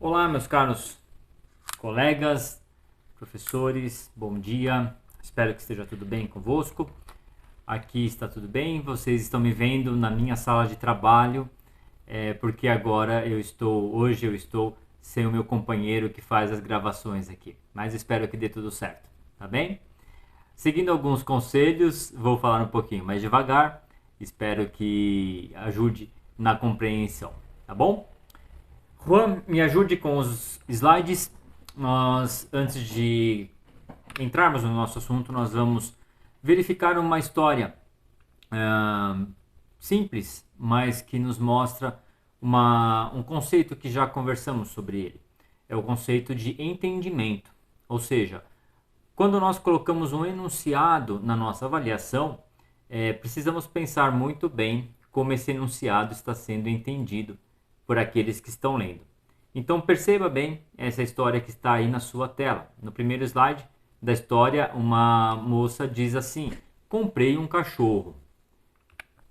Olá, meus caros colegas, professores, bom dia. Espero que esteja tudo bem convosco. Aqui está tudo bem. Vocês estão me vendo na minha sala de trabalho, porque hoje eu estou sem o meu companheiro que faz as gravações aqui. Mas espero que dê tudo certo, tá bem? Seguindo alguns conselhos, vou falar um pouquinho mais devagar. Espero que ajude na compreensão, tá bom? Juan, me ajude com os slides. Antes de entrarmos no nosso assunto, nós vamos verificar uma história simples, mas que nos mostra um conceito que já conversamos sobre ele. É o conceito de entendimento. Ou seja, quando nós colocamos um enunciado na nossa avaliação, precisamos pensar muito bem como esse enunciado está sendo entendido por aqueles que estão lendo. Então perceba bem essa história que está aí na sua tela. No primeiro slide da história, uma moça diz assim: comprei um cachorro.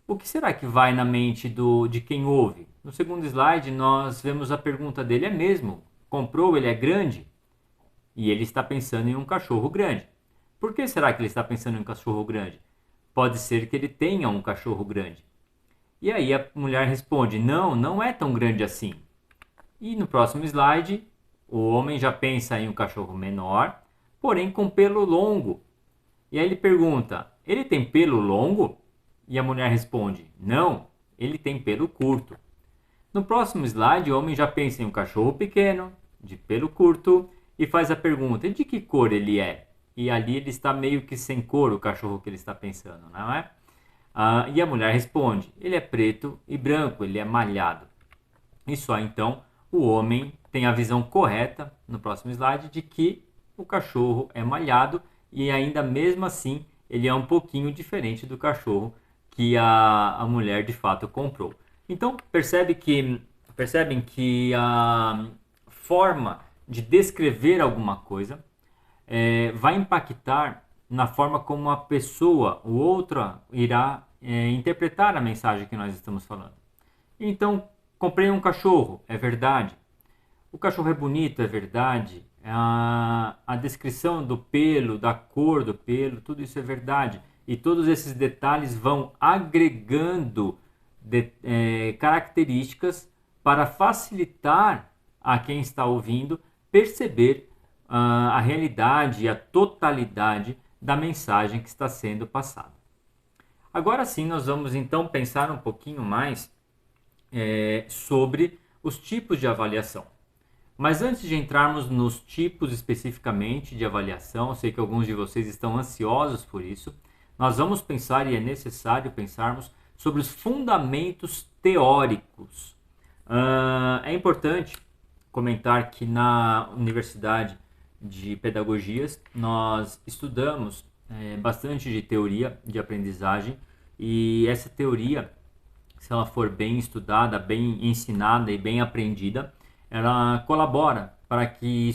O que será que vai na mente de quem ouve? No segundo slide nós vemos a pergunta dele: é mesmo? Comprou? Ele é grande? E ele está pensando em um cachorro grande. Por que será que ele está pensando em um cachorro grande? Pode ser que ele tenha um cachorro grande. E aí a mulher responde: não, não é tão grande assim. E no próximo slide, o homem já pensa em um cachorro menor, porém com pelo longo. E aí ele pergunta: ele tem pelo longo? E a mulher responde: não, ele tem pelo curto. No próximo slide, o homem já pensa em um cachorro pequeno, de pelo curto, e faz a pergunta: de que cor ele é? E ali ele está meio que sem cor, o cachorro que ele está pensando, não é? E a mulher responde: ele é preto e branco, ele é malhado. E só então o homem tem a visão correta, no próximo slide, de que o cachorro é malhado e ainda mesmo assim ele é um pouquinho diferente do cachorro que a mulher de fato comprou. Então percebem que a forma de descrever alguma coisa vai impactar na forma como a pessoa, o outro, irá interpretar a mensagem que nós estamos falando. Então, comprei um cachorro, é verdade. O cachorro é bonito, é verdade. A descrição do pelo, da cor do pelo, tudo isso é verdade. E todos esses detalhes vão agregando características para facilitar a quem está ouvindo perceber a realidade e a totalidade da mensagem que está sendo passada. Agora sim, nós vamos então pensar um pouquinho mais sobre os tipos de avaliação. Mas antes de entrarmos nos tipos especificamente de avaliação, eu sei que alguns de vocês estão ansiosos por isso, nós vamos pensar, e é necessário pensarmos, sobre os fundamentos teóricos. É importante comentar que na Universidade de Pedagogias nós estudamos bastante de teoria de aprendizagem, e essa teoria, se ela for bem estudada, bem ensinada e bem aprendida, ela colabora para que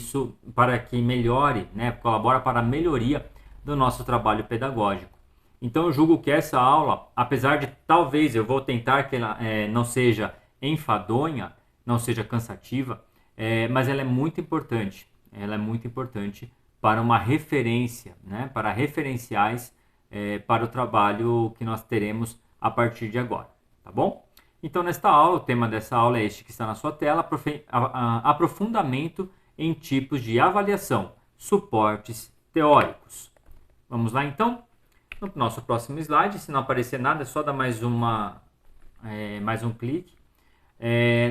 melhore, colabora para a melhoria do nosso trabalho pedagógico. Então eu julgo que essa aula, apesar de talvez eu vou tentar que ela não seja enfadonha, não seja cansativa, mas ela é muito importante. Ela é muito importante para uma referência, para referenciais para o trabalho que nós teremos a partir de agora, tá bom? Então, nesta aula, o tema dessa aula é este que está na sua tela: aprofundamento em tipos de avaliação, suportes teóricos. Vamos lá, então? No nosso próximo slide, se não aparecer nada, é só dar mais um clique.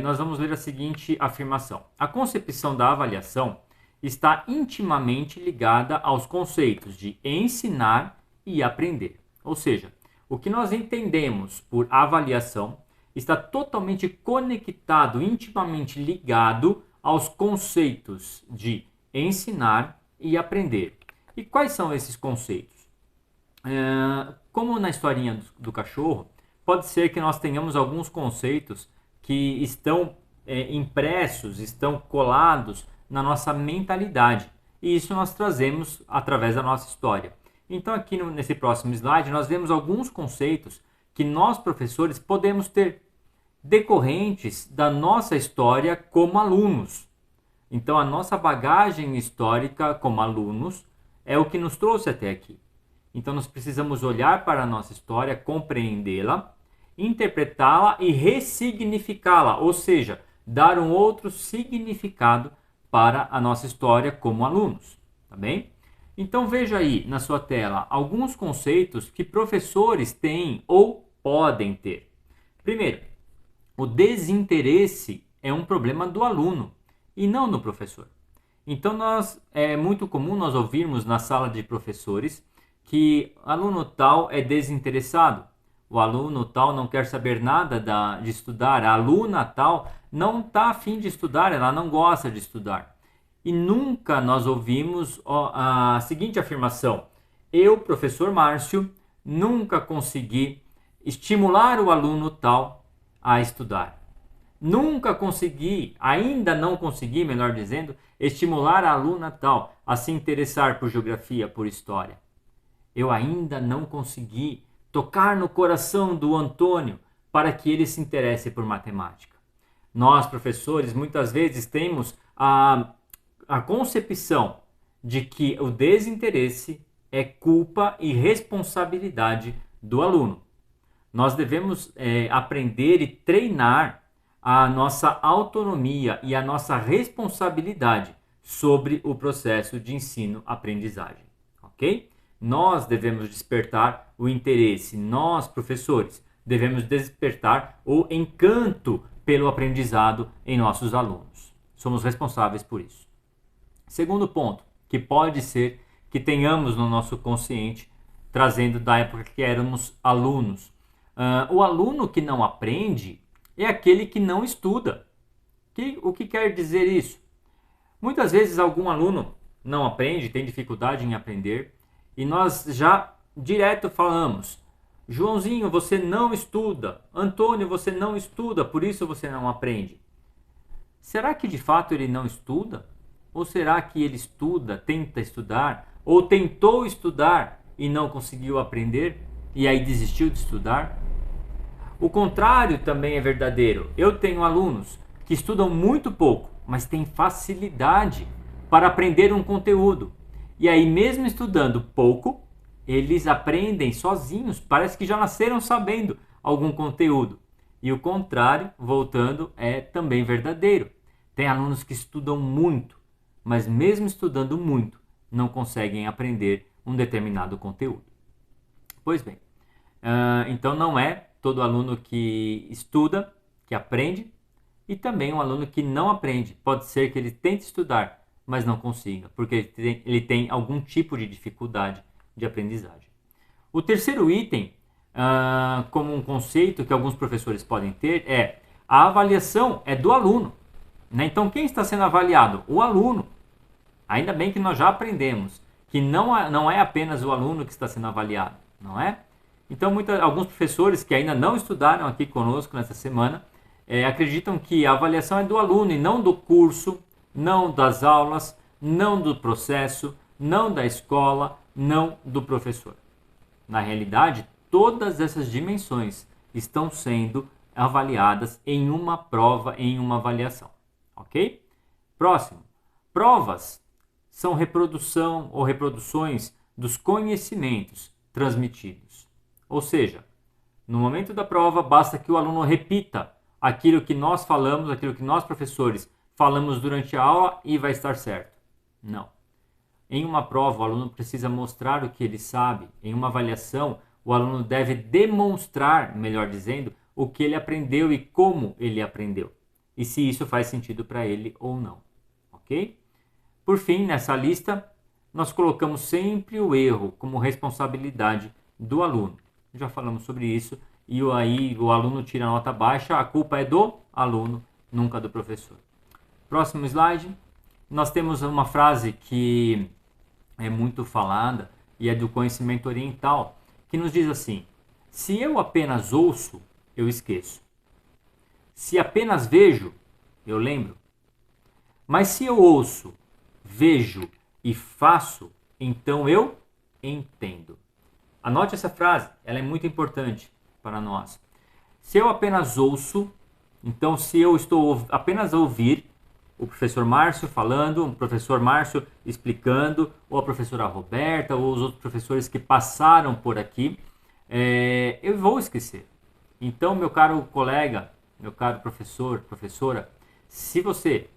Nós vamos ler a seguinte afirmação: a concepção da avaliação está intimamente ligada aos conceitos de ensinar e aprender. Ou seja, o que nós entendemos por avaliação está totalmente conectado, intimamente ligado aos conceitos de ensinar e aprender. E quais são esses conceitos? Como na historinha do cachorro, pode ser que nós tenhamos alguns conceitos que estão impressos, estão colados na nossa mentalidade. E isso nós trazemos através da nossa história. Então aqui nesse próximo slide nós vemos alguns conceitos que nós, professores, podemos ter decorrentes da nossa história como alunos. Então, a nossa bagagem histórica como alunos é o que nos trouxe até aqui. Então, nós precisamos olhar para a nossa história, compreendê-la, interpretá-la e ressignificá-la, ou seja, dar um outro significado para a nossa história como alunos, tá bem? Então veja aí na sua tela alguns conceitos que professores têm ou podem ter. Primeiro, o desinteresse é um problema do aluno e não do professor. Então é muito comum nós ouvirmos na sala de professores que aluno tal é desinteressado, o aluno tal não quer saber nada de estudar, a aluna tal não está afim de estudar, ela não gosta de estudar. E nunca nós ouvimos a seguinte afirmação: eu, professor Márcio, nunca consegui estimular o aluno tal a estudar. Nunca consegui, ainda não consegui, melhor dizendo, estimular a aluna tal a se interessar por geografia, por história. Eu ainda não consegui tocar no coração do Antônio para que ele se interesse por matemática. Nós, professores, muitas vezes temos a concepção de que o desinteresse é culpa e responsabilidade do aluno. Nós devemos aprender e treinar a nossa autonomia e a nossa responsabilidade sobre o processo de ensino-aprendizagem, ok? Nós devemos despertar o interesse, nós, professores, devemos despertar o encanto pelo aprendizado em nossos alunos. Somos responsáveis por isso. Segundo ponto, que pode ser que tenhamos no nosso consciente, trazendo da época que éramos alunos. O aluno que não aprende é aquele que não estuda. O que quer dizer isso? Muitas vezes algum aluno não aprende, tem dificuldade em aprender, e nós já direto falamos: Joãozinho, você não estuda. Antônio, você não estuda, por isso você não aprende. Será que de fato ele não estuda? Ou será que ele estuda, tenta estudar, ou tentou estudar e não conseguiu aprender e aí desistiu de estudar? O contrário também é verdadeiro. Eu tenho alunos que estudam muito pouco, mas têm facilidade para aprender um conteúdo. E aí, mesmo estudando pouco, eles aprendem sozinhos, parece que já nasceram sabendo algum conteúdo. E o contrário, voltando, é também verdadeiro. Tem alunos que estudam muito, mas mesmo estudando muito, não conseguem aprender um determinado conteúdo. Pois bem, então não é todo aluno que estuda, que aprende, e também um aluno que não aprende. Pode ser que ele tente estudar, mas não consiga, porque ele tem algum tipo de dificuldade de aprendizagem. O terceiro item, como um conceito que alguns professores podem ter, é a avaliação é do aluno. Né? Então, quem está sendo avaliado? O aluno. Ainda bem que nós já aprendemos que não é apenas o aluno que está sendo avaliado, não é? Então, alguns professores que ainda não estudaram aqui conosco nessa semana acreditam que a avaliação é do aluno e não do curso, não das aulas, não do processo, não da escola, não do professor. Na realidade, todas essas dimensões estão sendo avaliadas em uma prova, em uma avaliação. Ok? Próximo. Provas são reprodução ou reproduções dos conhecimentos transmitidos. Ou seja, no momento da prova, basta que o aluno repita aquilo que nós falamos, aquilo que nós, professores, falamos durante a aula e vai estar certo. Não. Em uma prova, o aluno precisa mostrar o que ele sabe. Em uma avaliação, o aluno deve demonstrar, melhor dizendo, o que ele aprendeu e como ele aprendeu. E se isso faz sentido para ele ou não. Ok? Por fim, nessa lista, nós colocamos sempre o erro como responsabilidade do aluno. Já falamos sobre isso. E aí o aluno tira nota baixa, a culpa é do aluno, nunca do professor. Próximo slide. Nós temos uma frase que é muito falada e é do conhecimento oriental, que nos diz assim: se eu apenas ouço, eu esqueço. Se apenas vejo, eu lembro. Mas se eu ouço, vejo e faço, então eu entendo. Anote essa frase, ela é muito importante para nós. Se eu apenas ouço, então se eu estou apenas a ouvir, o professor Márcio falando, o professor Márcio explicando, ou a professora Roberta, ou os outros professores que passaram por aqui, eu vou esquecer. Então, meu caro colega, meu caro professor, professora, se você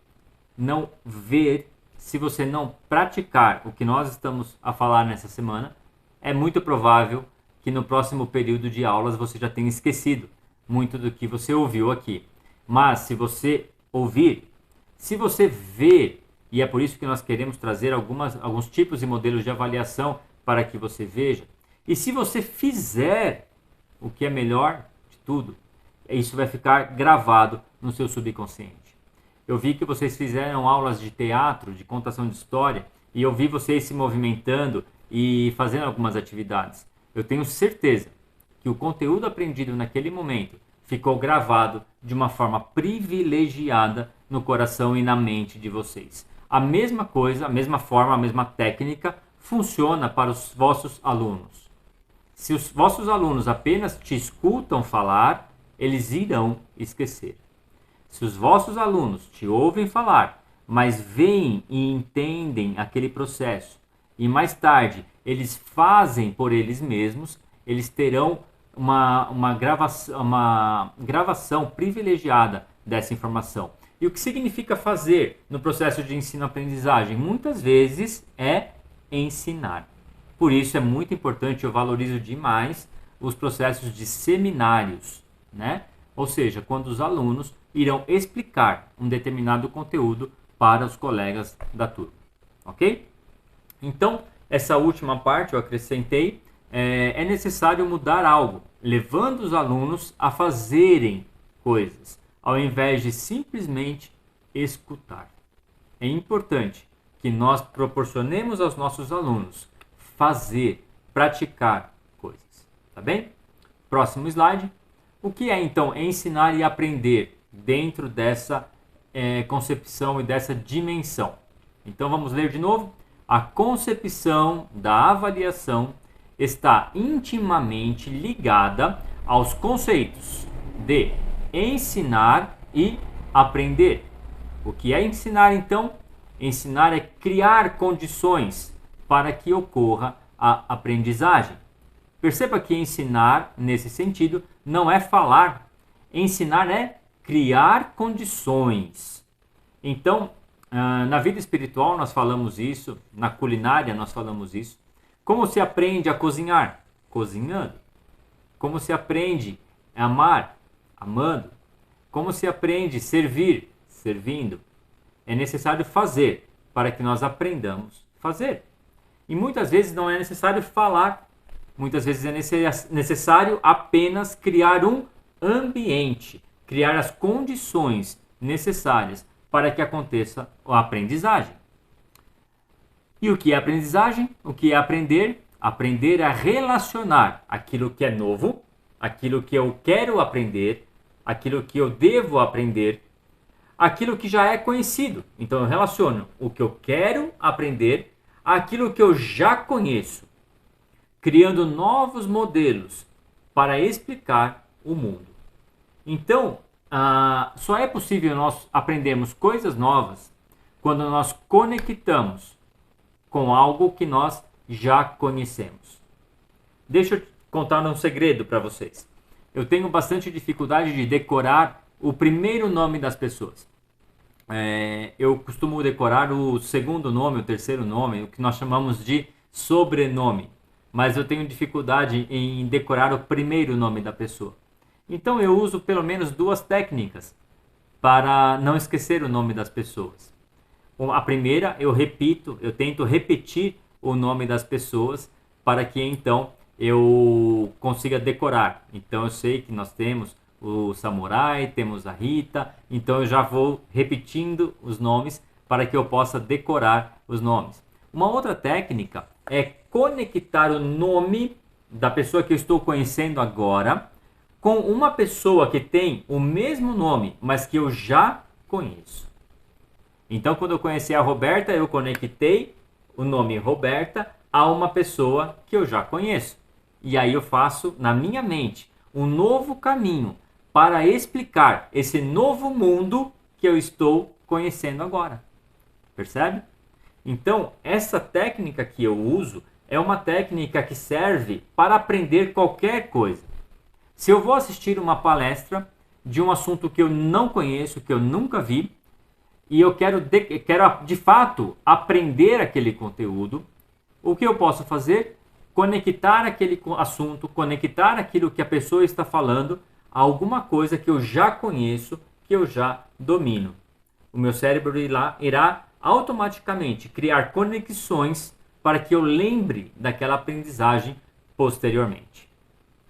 não ver, se você não praticar o que nós estamos a falar nessa semana, é muito provável que no próximo período de aulas você já tenha esquecido muito do que você ouviu aqui. Mas se você ouvir, se você ver, e é por isso que nós queremos trazer alguns tipos e modelos de avaliação para que você veja, e se você fizer o que é melhor de tudo, isso vai ficar gravado no seu subconsciente. Eu vi que vocês fizeram aulas de teatro, de contação de história, e eu vi vocês se movimentando e fazendo algumas atividades. Eu tenho certeza que o conteúdo aprendido naquele momento ficou gravado de uma forma privilegiada no coração e na mente de vocês. A mesma coisa, a mesma forma, a mesma técnica funciona para os vossos alunos. Se os vossos alunos apenas te escutam falar, eles irão esquecer. Se os vossos alunos te ouvem falar, mas veem e entendem aquele processo, e mais tarde eles fazem por eles mesmos, eles terão uma gravação privilegiada dessa informação. E o que significa fazer no processo de ensino-aprendizagem? Muitas vezes é ensinar. Por isso é muito importante, eu valorizo demais os processos de seminários, né? Ou seja, quando os alunos irão explicar um determinado conteúdo para os colegas da turma, ok? Então, essa última parte eu acrescentei, é necessário mudar algo, levando os alunos a fazerem coisas, ao invés de simplesmente escutar. É importante que nós proporcionemos aos nossos alunos fazer, praticar coisas, tá bem? Próximo slide. O que é então ensinar e aprender dentro dessa concepção e dessa dimensão? Então vamos ler de novo. A concepção da avaliação está intimamente ligada aos conceitos de ensinar e aprender. O que é ensinar então? Ensinar é criar condições para que ocorra a aprendizagem. Perceba que ensinar, nesse sentido, não é falar. Ensinar é criar condições. Então, na vida espiritual nós falamos isso, na culinária nós falamos isso. Como se aprende a cozinhar? Cozinhando. Como se aprende a amar? Amando. Como se aprende a servir? Servindo. É necessário fazer para que nós aprendamos a fazer. E muitas vezes não é necessário falar. Muitas vezes é necessário apenas criar um ambiente, criar as condições necessárias para que aconteça a aprendizagem. E o que é aprendizagem? O que é aprender? Aprender a relacionar aquilo que é novo, aquilo que eu quero aprender, aquilo que eu devo aprender, aquilo que já é conhecido. Então eu relaciono o que eu quero aprender àquilo que eu já conheço, criando novos modelos para explicar o mundo. Então, só é possível nós aprendermos coisas novas quando nós conectamos com algo que nós já conhecemos. Deixa eu contar um segredo para vocês. Eu tenho bastante dificuldade de decorar o primeiro nome das pessoas. Eu costumo decorar o segundo nome, o terceiro nome, o que nós chamamos de sobrenome. Mas eu tenho dificuldade em decorar o primeiro nome da pessoa. Então eu uso pelo menos 2 técnicas para não esquecer o nome das pessoas. A primeira, eu tento repetir o nome das pessoas para que então eu consiga decorar. Então eu sei que nós temos o Samurai, temos a Rita, então eu já vou repetindo os nomes para que eu possa decorar os nomes. Uma outra técnica é conectar o nome da pessoa que eu estou conhecendo agora com uma pessoa que tem o mesmo nome, mas que eu já conheço. Então, quando eu conheci a Roberta, eu conectei o nome Roberta a uma pessoa que eu já conheço. E aí eu faço, na minha mente, um novo caminho para explicar esse novo mundo que eu estou conhecendo agora. Percebe? Então, essa técnica que eu uso é uma técnica que serve para aprender qualquer coisa. Se eu vou assistir uma palestra de um assunto que eu não conheço, que eu nunca vi, e eu quero de fato aprender aquele conteúdo, o que eu posso fazer? Conectar aquele assunto, conectar aquilo que a pessoa está falando a alguma coisa que eu já conheço, que eu já domino. O meu cérebro irá automaticamente criar conexões para que eu lembre daquela aprendizagem posteriormente.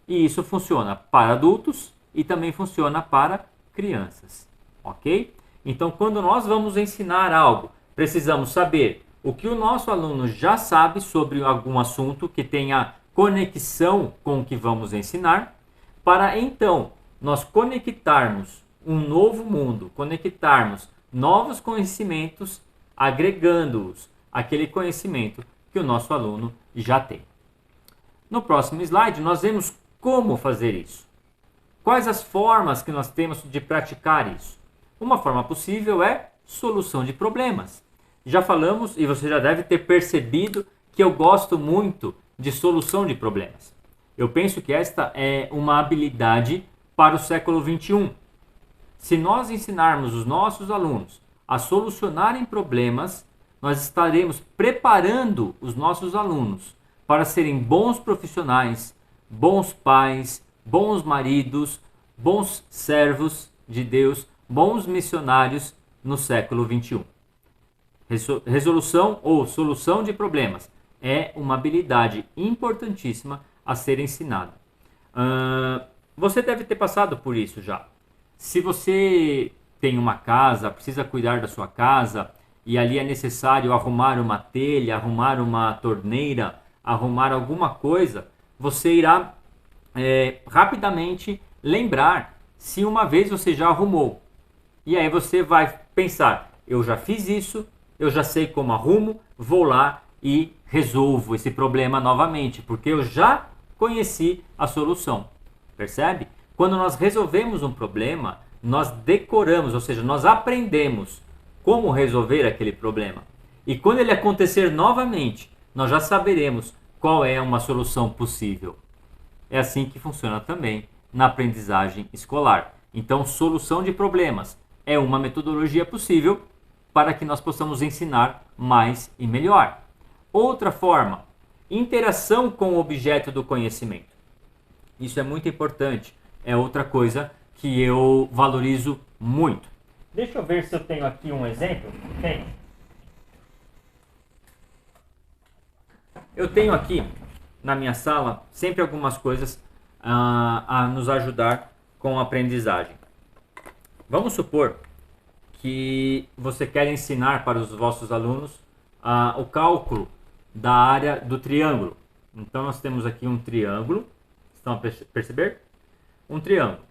E isso funciona para adultos e também funciona para crianças, ok? Então, quando nós vamos ensinar algo, precisamos saber o que o nosso aluno já sabe sobre algum assunto que tenha conexão com o que vamos ensinar, para então nós conectarmos um novo mundo, conectarmos novos conhecimentos, agregando-os àquele conhecimento que o nosso aluno já tem. No próximo slide, nós vemos como fazer isso. Quais as formas que nós temos de praticar isso? Uma forma possível é solução de problemas. Já falamos e você já deve ter percebido que eu gosto muito de solução de problemas. Eu penso que esta é uma habilidade para o século XXI. Se nós ensinarmos os nossos alunos a solucionarem problemas, nós estaremos preparando os nossos alunos para serem bons profissionais, bons pais, bons maridos, bons servos de Deus, bons missionários no século XXI. Resolução ou solução de problemas é uma habilidade importantíssima a ser ensinada. Você deve ter passado por isso já. Se você tem uma casa, precisa cuidar da sua casa e ali é necessário arrumar uma telha, arrumar uma torneira, arrumar alguma coisa, você irá rapidamente lembrar se uma vez você já arrumou. E aí você vai pensar, eu já fiz isso, eu já sei como arrumo, vou lá e resolvo esse problema novamente, porque eu já conheci a solução. Percebe? Quando nós resolvemos um problema, nós decoramos, ou seja, nós aprendemos como resolver aquele problema. E quando ele acontecer novamente, nós já saberemos qual é uma solução possível. É assim que funciona também na aprendizagem escolar. Então, solução de problemas é uma metodologia possível para que nós possamos ensinar mais e melhor. Outra forma, interação com o objeto do conhecimento. Isso é muito importante. É outra coisa que eu valorizo muito. Deixa eu ver se eu tenho aqui um exemplo. Tem. Eu tenho aqui na minha sala sempre algumas coisas a nos ajudar com a aprendizagem. Vamos supor que você quer ensinar para os vossos alunos o cálculo da área do triângulo. Então nós temos aqui um triângulo. Estão a perceber? Um triângulo.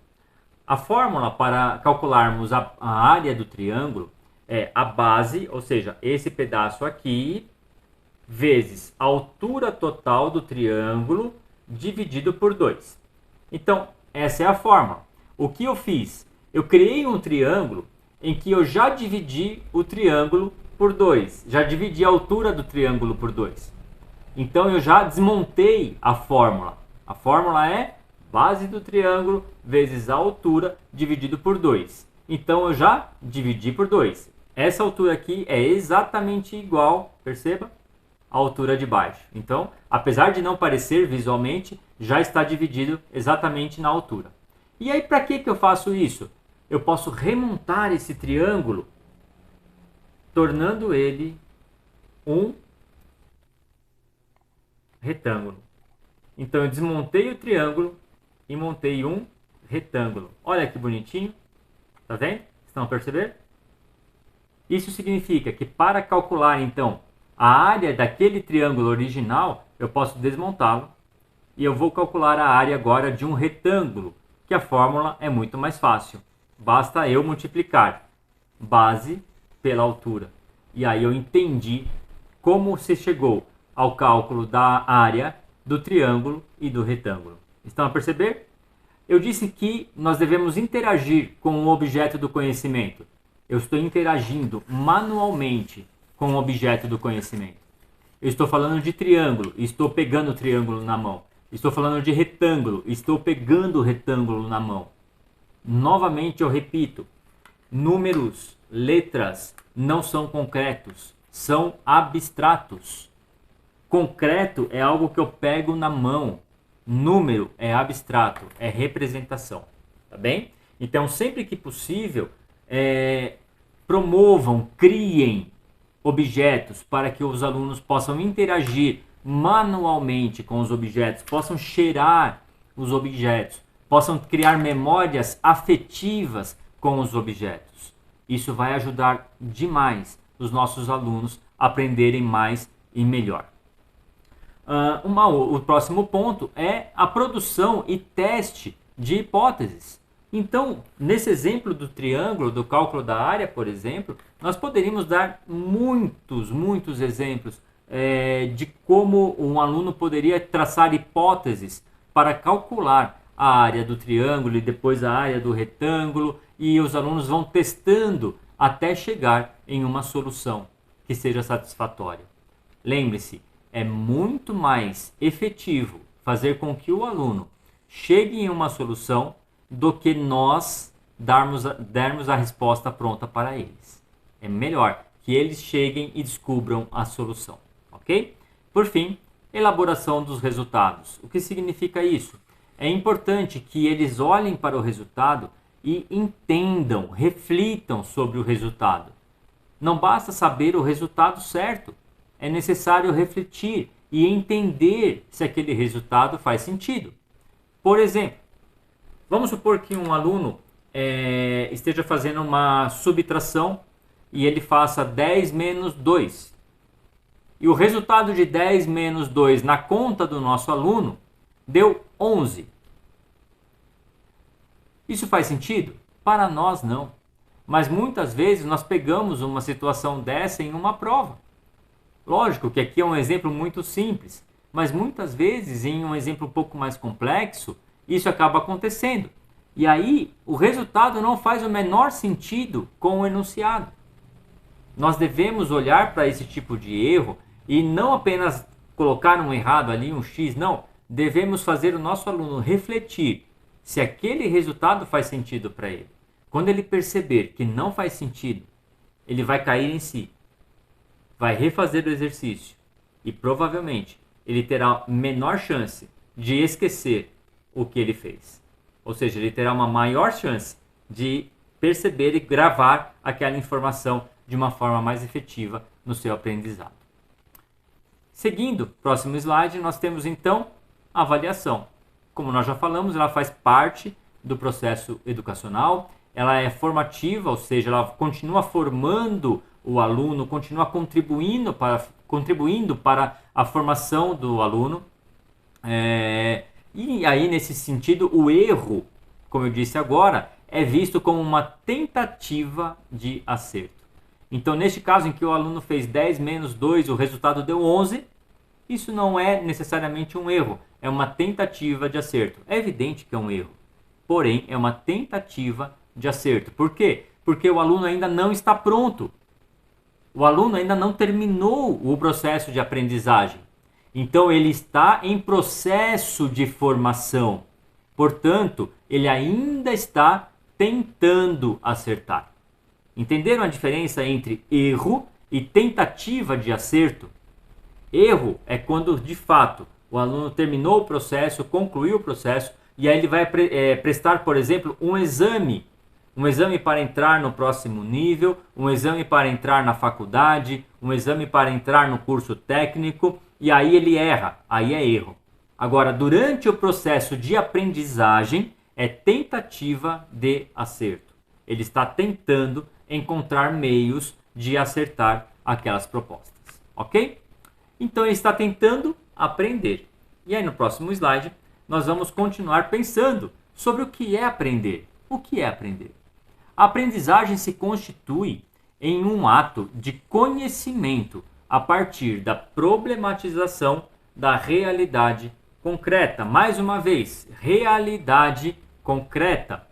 A fórmula para calcularmos a área do triângulo é a base, ou seja, esse pedaço aqui, vezes a altura total do triângulo dividido por 2. Então, essa é a fórmula. O que eu fiz? Eu criei um triângulo em que eu já dividi o triângulo por 2. Já dividi a altura do triângulo por 2. Então, eu já desmontei a fórmula. A fórmula é base do triângulo vezes a altura dividido por 2. Então, eu já dividi por 2. Essa altura aqui é exatamente igual, perceba, à altura de baixo. Então, apesar de não parecer visualmente, já está dividido exatamente na altura. E aí, para que eu faço isso? Eu posso remontar esse triângulo, tornando ele um retângulo. Então, eu desmontei o triângulo e montei um retângulo. Olha que bonitinho. Tá vendo? Estão a perceber? Isso significa que para calcular, então, a área daquele triângulo original, eu posso desmontá-lo e eu vou calcular a área agora de um retângulo, que a fórmula é muito mais fácil. Basta eu multiplicar base pela altura. E aí eu entendi como se chegou ao cálculo da área do triângulo e do retângulo. Estão a perceber? Eu disse que nós devemos interagir com o objeto do conhecimento. Eu estou interagindo manualmente com o objeto do conhecimento. Eu estou falando de triângulo, estou pegando o triângulo na mão. Estou falando de retângulo, estou pegando o retângulo na mão. Novamente eu repito, números, letras não são concretos, são abstratos. Concreto é algo que eu pego na mão. Número é abstrato, é representação. Tá bem? Então, sempre que possível, promovam, criem objetos para que os alunos possam interagir manualmente com os objetos, possam cheirar os objetos, possam criar memórias afetivas com os objetos. Isso vai ajudar demais os nossos alunos a aprenderem mais e melhor. O próximo ponto é a produção e teste de hipóteses. Então, nesse exemplo do triângulo, do cálculo da área, por exemplo, nós poderíamos dar muitos exemplos de como um aluno poderia traçar hipóteses para calcular a área do triângulo e depois a área do retângulo, e os alunos vão testando até chegar em uma solução que seja satisfatória. Lembre-se, é muito mais efetivo fazer com que o aluno chegue em uma solução do que nós dermos a resposta pronta para eles. É melhor que eles cheguem e descubram a solução, ok? Por fim, elaboração dos resultados. O que significa isso? É importante que eles olhem para o resultado e entendam, reflitam sobre o resultado. Não basta saber o resultado certo, é necessário refletir e entender se aquele resultado faz sentido. Por exemplo, vamos supor que um aluno esteja fazendo uma subtração e ele faça 10 menos 2. E o resultado de 10 menos 2 na conta do nosso aluno deu 11. Isso faz sentido? Para nós não. Mas muitas vezes nós pegamos uma situação dessa em uma prova. Lógico que aqui é um exemplo muito simples, mas muitas vezes em um exemplo um pouco mais complexo, isso acaba acontecendo. E aí o resultado não faz o menor sentido com o enunciado. Nós devemos olhar para esse tipo de erro e não apenas colocar um errado ali, um X, não. Devemos fazer o nosso aluno refletir se aquele resultado faz sentido para ele. Quando ele perceber que não faz sentido, ele vai cair em si, vai refazer o exercício e provavelmente ele terá menor chance de esquecer o que ele fez. Ou seja, ele terá uma maior chance de perceber e gravar aquela informação de uma forma mais efetiva no seu aprendizado. Seguindo, próximo slide, nós temos então a avaliação. Como nós já falamos, ela faz parte do processo educacional, ela é formativa, ou seja, ela continua formando o aluno, continua contribuindo para a formação do aluno. E aí, nesse sentido, o erro, como eu disse agora, é visto como uma tentativa de acerto. Então, neste caso em que o aluno fez 10 menos 2, o resultado deu 11, isso não é necessariamente um erro, é uma tentativa de acerto. É evidente que é um erro, porém é uma tentativa de acerto. Por quê? Porque o aluno ainda não está pronto. O aluno ainda não terminou o processo de aprendizagem. Então ele está em processo de formação. Portanto, ele ainda está tentando acertar. Entenderam a diferença entre erro e tentativa de acerto? Erro é quando, de fato, o aluno terminou o processo, concluiu o processo, e aí ele vai prestar, por exemplo, um exame para entrar no próximo nível, um exame para entrar na faculdade, um exame para entrar no curso técnico, e aí ele erra, aí é erro. Agora, durante o processo de aprendizagem, é tentativa de acerto. Ele está tentando encontrar meios de acertar aquelas propostas, ok? Então ele está tentando aprender. E aí no próximo slide nós vamos continuar pensando sobre o que é aprender. O que é aprender? A aprendizagem se constitui em um ato de conhecimento a partir da problematização da realidade concreta. Mais uma vez, realidade concreta.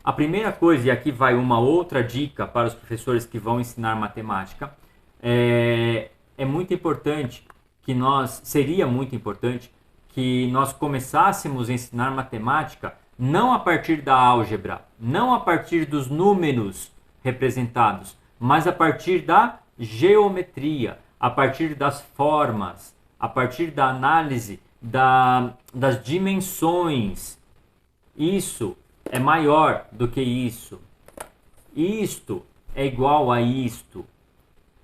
A primeira coisa, e aqui vai uma outra dica para os professores que vão ensinar matemática, é muito importante seria muito importante que nós começássemos a ensinar matemática não a partir da álgebra, não a partir dos números representados, mas a partir da geometria, a partir das formas, a partir da análise das dimensões. Isso é maior do que isso. Isto é igual a isto.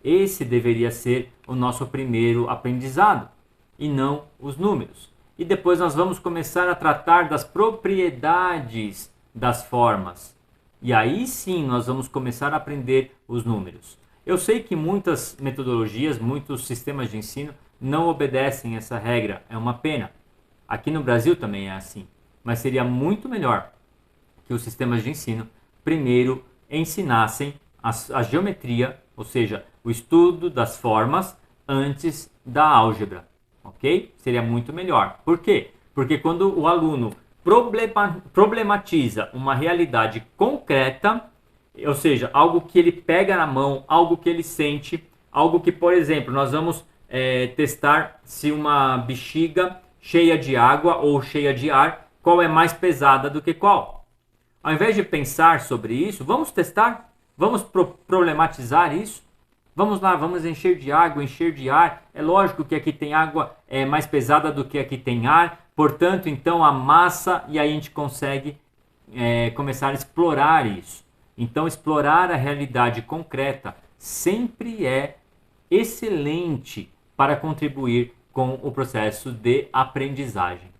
Esse deveria ser o nosso primeiro aprendizado, e não os números. E depois nós vamos começar a tratar das propriedades das formas. E aí sim nós vamos começar a aprender os números. Eu sei que muitas metodologias, muitos sistemas de ensino não obedecem essa regra. É uma pena. Aqui no Brasil também é assim. Mas seria muito melhor que os sistemas de ensino primeiro ensinassem a geometria, ou seja, o estudo das formas antes da álgebra, ok? Seria muito melhor. Por quê? Porque quando o aluno problematiza uma realidade concreta, ou seja, algo que ele pega na mão, algo que ele sente, algo que, por exemplo, nós vamos testar se uma bexiga cheia de água ou cheia de ar, qual é mais pesada do que qual. Ao invés de pensar sobre isso, vamos testar, vamos problematizar isso. Vamos lá, vamos encher de água, encher de ar. É lógico que aqui tem água mais pesada do que aqui tem ar. Portanto, então a massa, e aí a gente consegue começar a explorar isso. Então, explorar a realidade concreta sempre é excelente para contribuir com o processo de aprendizagem.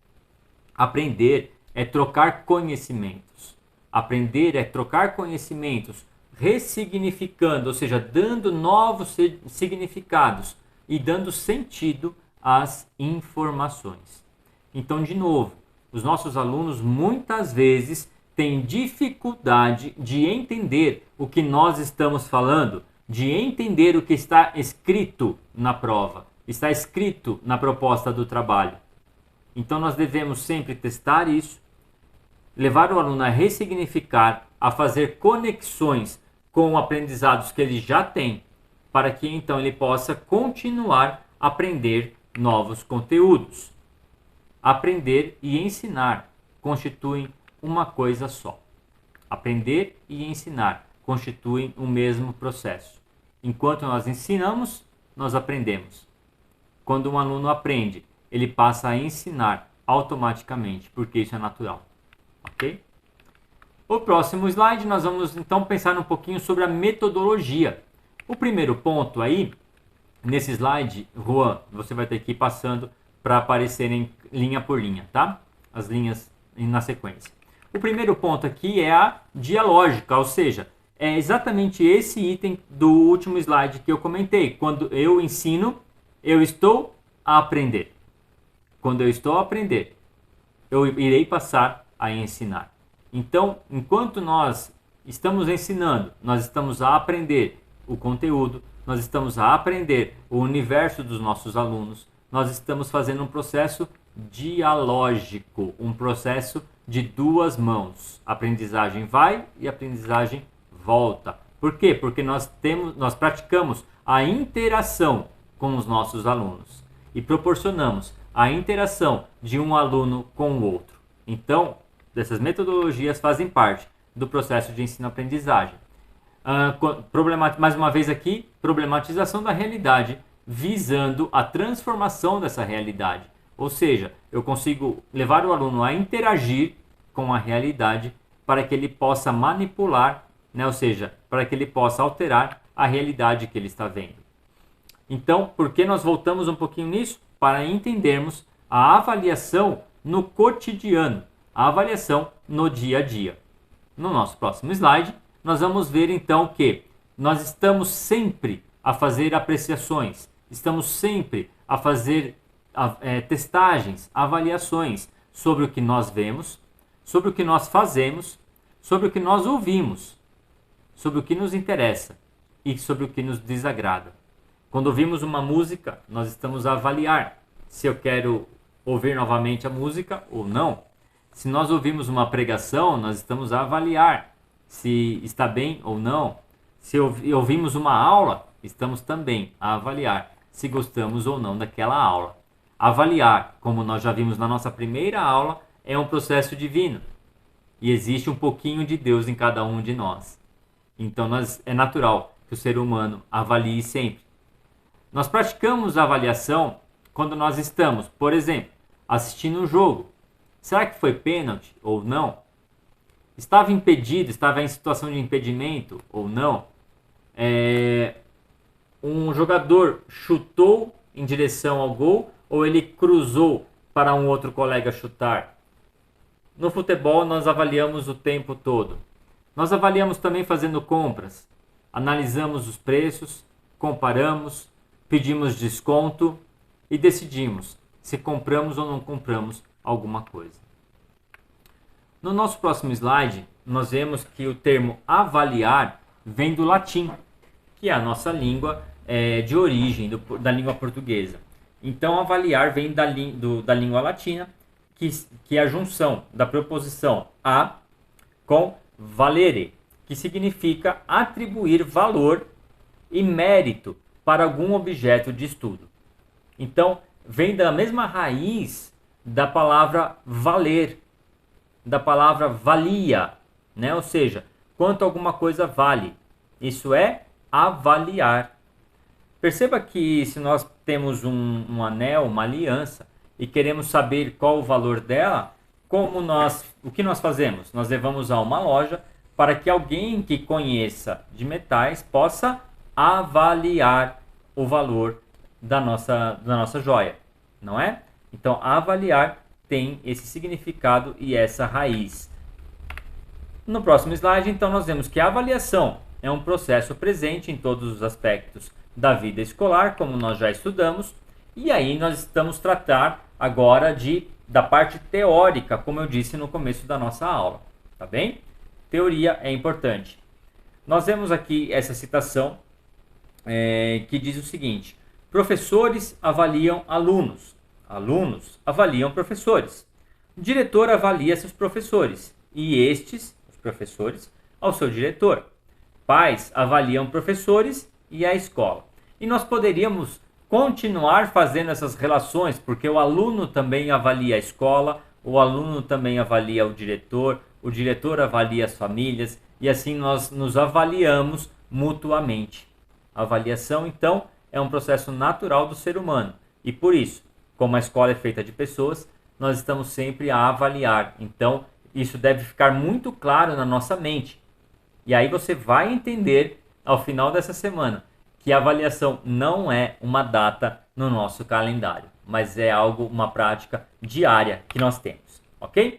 Aprender é trocar conhecimentos. Aprender é trocar conhecimentos, ressignificando, ou seja, dando novos significados e dando sentido às informações. Então, de novo, os nossos alunos muitas vezes têm dificuldade de entender o que nós estamos falando, de entender o que está escrito na prova, está escrito na proposta do trabalho. Então, nós devemos sempre testar isso, levar o aluno a ressignificar, a fazer conexões com aprendizados que ele já tem, para que então ele possa continuar a aprender novos conteúdos. Aprender e ensinar constituem uma coisa só. Aprender e ensinar constituem o mesmo processo. Enquanto nós ensinamos, nós aprendemos. Quando um aluno aprende, ele passa a ensinar automaticamente, porque isso é natural. Ok? O próximo slide, nós vamos então pensar um pouquinho sobre a metodologia. O primeiro ponto aí, nesse slide, Juan, você vai ter que ir passando para aparecerem linha por linha, tá? As linhas na sequência. O primeiro ponto aqui é a dialógica, ou seja, é exatamente esse item do último slide que eu comentei. Quando eu ensino, eu estou a aprender. Quando eu estou a aprender, eu irei passar a ensinar. Então, enquanto nós estamos ensinando, nós estamos a aprender o conteúdo, nós estamos a aprender o universo dos nossos alunos, nós estamos fazendo um processo dialógico, um processo de duas mãos. A aprendizagem vai e a aprendizagem volta. Por quê? Porque nós praticamos a interação com os nossos alunos e proporcionamos a interação de um aluno com o outro. Então, essas metodologias fazem parte do processo de ensino-aprendizagem. Mais uma vez aqui, problematização da realidade, visando a transformação dessa realidade. Ou seja, eu consigo levar o aluno a interagir com a realidade para que ele possa manipular, né? Ou seja, para que ele possa alterar a realidade que ele está vendo. Então, por que nós voltamos um pouquinho nisso? Para entendermos a avaliação no cotidiano, a avaliação no dia a dia. No nosso próximo slide, nós vamos ver então que nós estamos sempre a fazer apreciações, estamos sempre a fazer testagens, avaliações sobre o que nós vemos, sobre o que nós fazemos, sobre o que nós ouvimos, sobre o que nos interessa e sobre o que nos desagrada. Quando ouvimos uma música, nós estamos a avaliar se eu quero ouvir novamente a música ou não. Se nós ouvimos uma pregação, nós estamos a avaliar se está bem ou não. Se ouvimos uma aula, estamos também a avaliar se gostamos ou não daquela aula. Avaliar, como nós já vimos na nossa primeira aula, é um processo divino. E existe um pouquinho de Deus em cada um de nós. Então é natural que o ser humano avalie sempre. Nós praticamos a avaliação quando nós estamos, por exemplo, assistindo um jogo. Será que foi pênalti ou não? Estava impedido, estava em situação de impedimento ou não? Um jogador chutou em direção ao gol ou ele cruzou para um outro colega chutar? No futebol nós avaliamos o tempo todo. Nós avaliamos também fazendo compras. Analisamos os preços, comparamos, pedimos desconto e decidimos se compramos ou não compramos alguma coisa. No nosso próximo slide, nós vemos que o termo avaliar vem do latim, que é a nossa língua de origem, da língua portuguesa. Então, avaliar vem da língua latina, que é a junção da preposição a com valere, que significa atribuir valor e mérito para algum objeto de estudo. Então, vem da mesma raiz da palavra valer, da palavra valia, né? Ou seja, quanto alguma coisa vale. Isso é avaliar. Perceba que se nós temos um anel, uma aliança, e queremos saber qual o valor dela, o que nós fazemos? Nós levamos a uma loja para que alguém que conheça de metais possa avaliar o valor da nossa joia, não é? Então, avaliar tem esse significado e essa raiz. No próximo slide, então, nós vemos que a avaliação é um processo presente em todos os aspectos da vida escolar, como nós já estudamos, e aí nós estamos tratar agora da parte teórica, como eu disse no começo da nossa aula, tá bem? Teoria é importante. Nós vemos aqui essa citação que diz o seguinte: professores avaliam alunos, alunos avaliam professores, o diretor avalia seus professores e estes, os professores, ao seu diretor. Pais avaliam professores e a escola. E nós poderíamos continuar fazendo essas relações, porque o aluno também avalia a escola, o aluno também avalia o diretor avalia as famílias, e assim nós nos avaliamos mutuamente. A avaliação, então, é um processo natural do ser humano, e por isso, como a escola é feita de pessoas, nós estamos sempre a avaliar. Então, isso deve ficar muito claro na nossa mente. E aí você vai entender, ao final dessa semana, que a avaliação não é uma data no nosso calendário, mas é uma prática diária que nós temos, ok?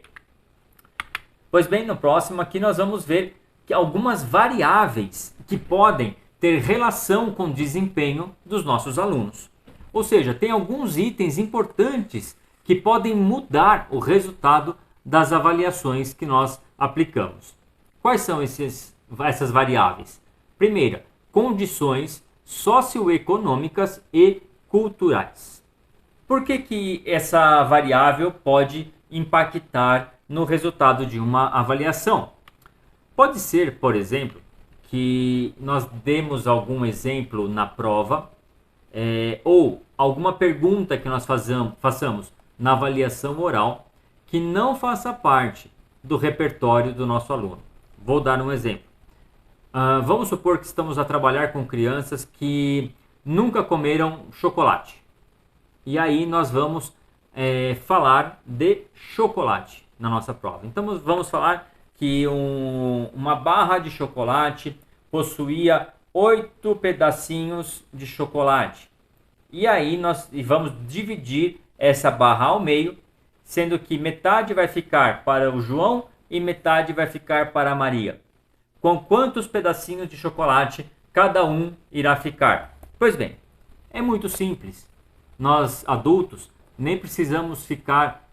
Pois bem, no próximo aqui nós vamos ver que algumas variáveis que podem ter relação com o desempenho dos nossos alunos. Ou seja, tem alguns itens importantes que podem mudar o resultado das avaliações que nós aplicamos. Quais são essas variáveis? Primeira, condições socioeconômicas e culturais. Por que essa variável pode impactar no resultado de uma avaliação? Pode ser, por exemplo, que nós demos algum exemplo na prova ou alguma pergunta que nós façamos na avaliação oral que não faça parte do repertório do nosso aluno. Vou dar um exemplo. Vamos supor que estamos a trabalhar com crianças que nunca comeram chocolate. E aí nós vamos falar de chocolate na nossa prova. Então vamos falar que uma barra de chocolate possuía 8 pedacinhos de chocolate. E aí nós vamos dividir essa barra ao meio, sendo que metade vai ficar para o João e metade vai ficar para a Maria. Com quantos pedacinhos de chocolate cada um irá ficar? Pois bem, é muito simples. Nós, adultos, nem precisamos ficar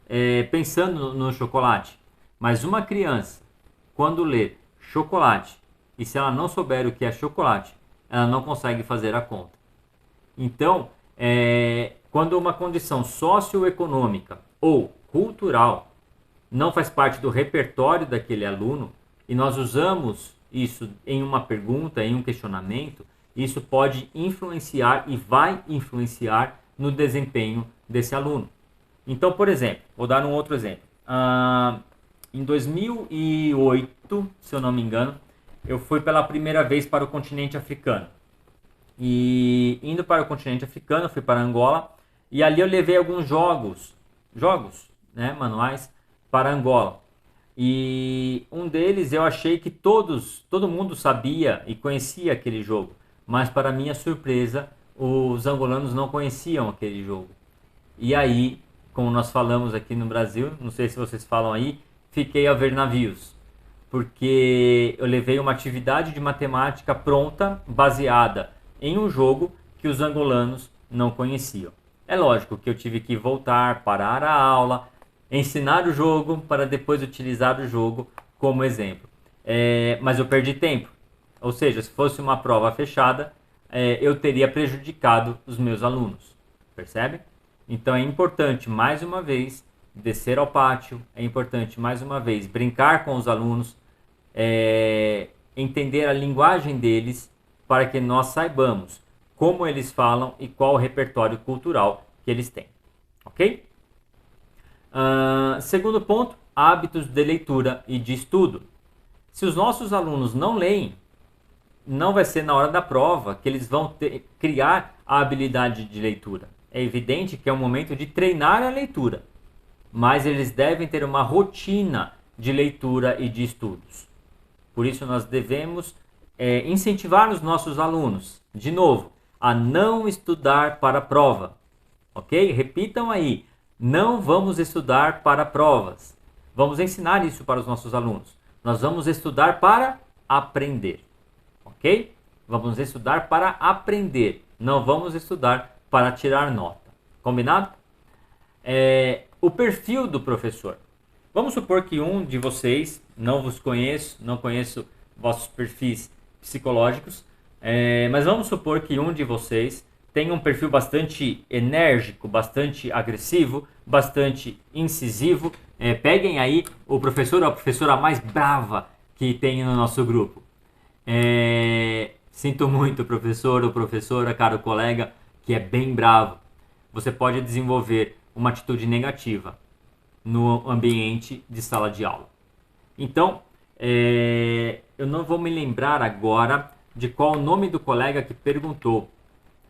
pensando no chocolate. Mas uma criança, quando ler chocolate, e se ela não souber o que é chocolate, ela não consegue fazer a conta. Então, quando uma condição socioeconômica ou cultural não faz parte do repertório daquele aluno, e nós usamos isso em uma pergunta, em um questionamento, isso pode influenciar e vai influenciar no desempenho desse aluno. Então, por exemplo, vou dar um outro exemplo. Em 2008, se eu não me engano, eu fui pela primeira vez para o continente africano. E indo para o continente africano, eu fui para Angola, e ali eu levei alguns jogos, né, manuais, para Angola. E um deles eu achei que todo mundo sabia e conhecia aquele jogo, mas para minha surpresa, os angolanos não conheciam aquele jogo. E aí, como nós falamos aqui no Brasil, não sei se vocês falam aí, fiquei a ver navios, porque eu levei uma atividade de matemática pronta, baseada em um jogo que os angolanos não conheciam. É lógico que eu tive que voltar, parar a aula, ensinar o jogo para depois utilizar o jogo como exemplo. Mas eu perdi tempo. Ou seja, se fosse uma prova fechada, eu teria prejudicado os meus alunos. Percebe? Então é importante, mais uma vez, descer ao pátio. É importante, mais uma vez, brincar com os alunos, entender a linguagem deles para que nós saibamos como eles falam e qual o repertório cultural que eles têm. Ok? Segundo ponto, hábitos de leitura e de estudo. Se os nossos alunos não leem, não vai ser na hora da prova que eles vão criar a habilidade de leitura. É evidente que é um momento de treinar a leitura, mas eles devem ter uma rotina de leitura e de estudos. Por isso nós devemos incentivar os nossos alunos, de novo, a não estudar para a prova. Ok? Repitam aí. Não vamos estudar para provas. Vamos ensinar isso para os nossos alunos. Nós vamos estudar para aprender. Ok? Vamos estudar para aprender. Não vamos estudar para tirar nota. Combinado? O perfil do professor. Vamos supor que um de vocês, não vos conheço, não conheço vossos perfis psicológicos, mas vamos supor que um de vocês tem um perfil bastante enérgico, bastante agressivo, bastante incisivo. Peguem aí o professor ou a professora mais brava que tem no nosso grupo. Sinto muito, professor ou professora, caro colega, que é bem bravo. Você pode desenvolver uma atitude negativa no ambiente de sala de aula. Então, eu não vou me lembrar agora de qual o nome do colega que perguntou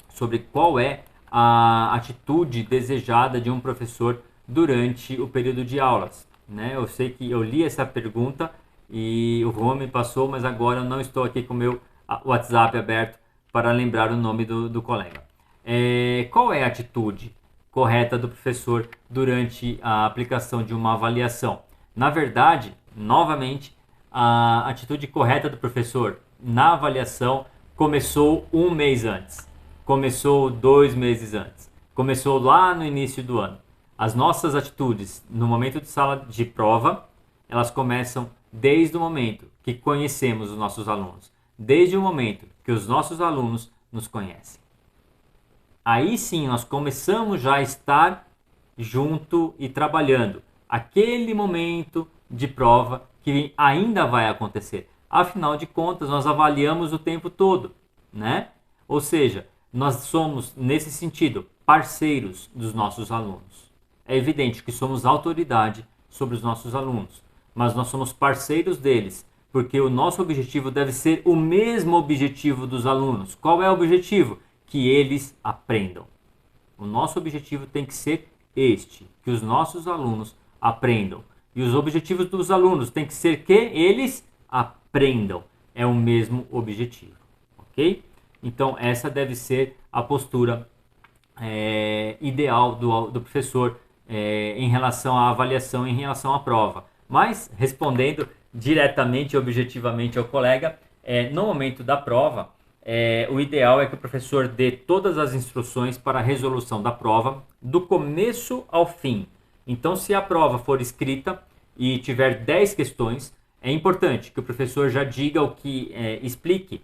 sobre qual é a atitude desejada de um professor durante o período de aulas, né? Eu sei que eu li essa pergunta e o Rô me passou, mas agora eu não estou aqui com o meu WhatsApp aberto para lembrar o nome do colega. Qual é a atitude correta do professor durante a aplicação de uma avaliação? Na verdade, novamente, a atitude correta do professor na avaliação começou um mês antes. Começou 2 meses antes, começou lá no início do ano. As nossas atitudes no momento de sala de prova, elas começam desde o momento que conhecemos os nossos alunos, desde o momento que os nossos alunos nos conhecem. Aí sim nós começamos já a estar junto e trabalhando. Aquele momento de prova que ainda vai acontecer. Afinal de contas, nós avaliamos o tempo todo, né? Ou seja, nós somos, nesse sentido, parceiros dos nossos alunos. É evidente que somos autoridade sobre os nossos alunos, mas nós somos parceiros deles, porque o nosso objetivo deve ser o mesmo objetivo dos alunos. Qual é o objetivo? Que eles aprendam. O nosso objetivo tem que ser este, que os nossos alunos aprendam. E os objetivos dos alunos tem que ser que eles aprendam. É o mesmo objetivo, ok? Então, essa deve ser a postura ideal do professor em relação à avaliação, em relação à prova. Mas, respondendo diretamente e objetivamente ao colega, no momento da prova, o ideal é que o professor dê todas as instruções para a resolução da prova, do começo ao fim. Então, se a prova for escrita e tiver 10 questões, é importante que o professor já diga o que explique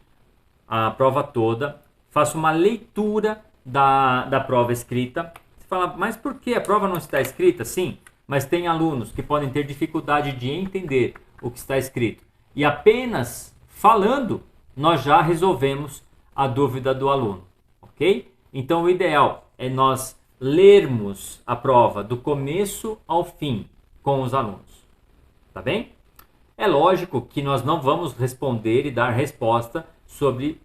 a prova toda, faça uma leitura da prova escrita. Você fala, mas por que a prova não está escrita? Sim, mas tem alunos que podem ter dificuldade de entender o que está escrito. E apenas falando, nós já resolvemos a dúvida do aluno, ok? Então o ideal é nós lermos a prova do começo ao fim com os alunos, tá bem? É lógico que nós não vamos responder e dar resposta sobre